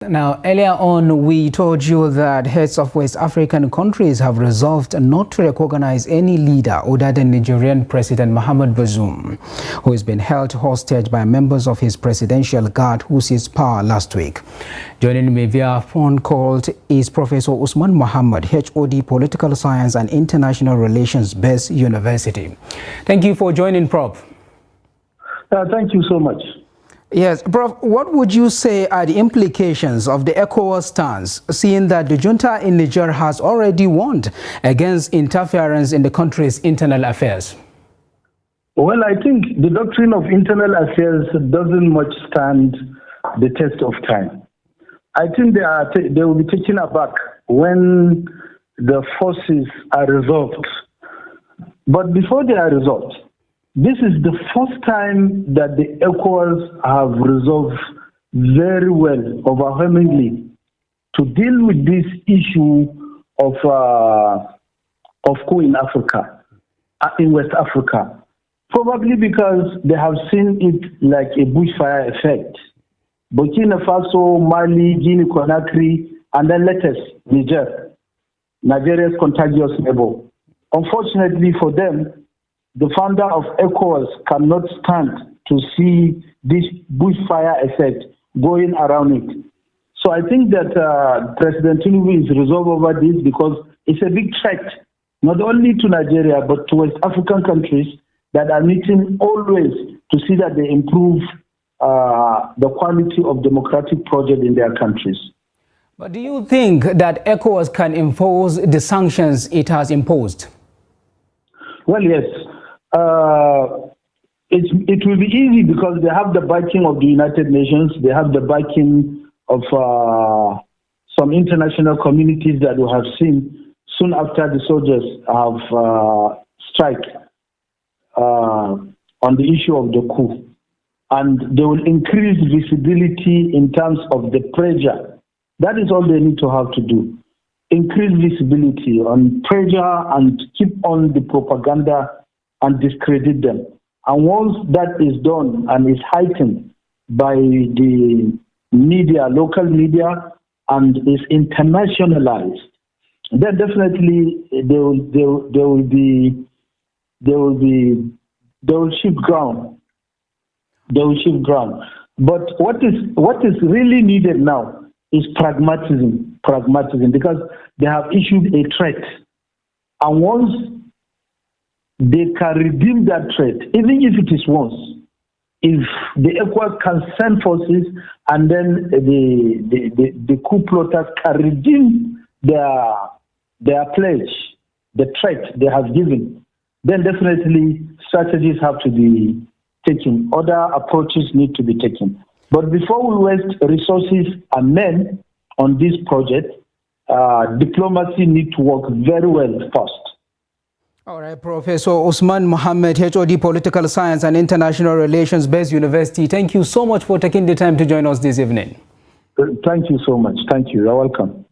Now, earlier on, we told you that heads of West African countries have resolved not to recognize any leader other than Nigerian President Mohamed Bazoum, who has been held hostage by members of his presidential guard who seized power last week. Joining me via phone call is Professor Usman Mohammed, HOD Political Science and International Relations, Best University. Thank you for joining, Prof. Thank you so much. Yes, Prof, what would you say are the implications of the Ecowas stance, seeing that the junta in Niger has already warned against interference in the country's internal affairs? Well, I think the doctrine of internal affairs doesn't much stand the test of time. I think they will be taken aback when the forces are resolved. But before they are resolved, this is the first time that the Ecowas have resolved very well, overwhelmingly, to deal with this issue of coup in Africa, in West Africa. Probably because they have seen it like a bushfire effect. Burkina Faso, Mali, Guinea-Conakry, and then latest, Nigeria's contagious neighbor. Unfortunately for them, the founder of Ecowas cannot stand to see this bushfire effect going around it. So I think that President Tinubu is resolved over this because it's a big threat, not only to Nigeria, but to West African countries that are meeting always to see that they improve the quality of democratic project in their countries. But do you think that Ecowas can impose the sanctions it has imposed? Well, yes. It will be easy because they have the backing of the United Nations. They have the backing of some international communities that we have seen soon after the soldiers have strike on the issue of the coup. And they will increase visibility in terms of the pressure. That is all they need to have to do. Increase visibility on pressure and keep on the propaganda and discredit them. And once that is done and is heightened by the media, local media, and is internationalized, then definitely they will shift ground. They will shift ground. But what is really needed now is pragmatism, because they have issued a threat. And once they can redeem that threat, even if it is once. If the Ecowas can send forces and then the coup plotters can redeem their pledge, the threat they have given, then definitely strategies have to be taken. Other approaches need to be taken. But before we waste resources and men on this project, diplomacy needs to work very well first. All right, Professor Usman Mohammed, HOD Political Science and International Relations, Best University. Thank you so much for taking the time to join us this evening. Thank you so much. Thank you. You're welcome.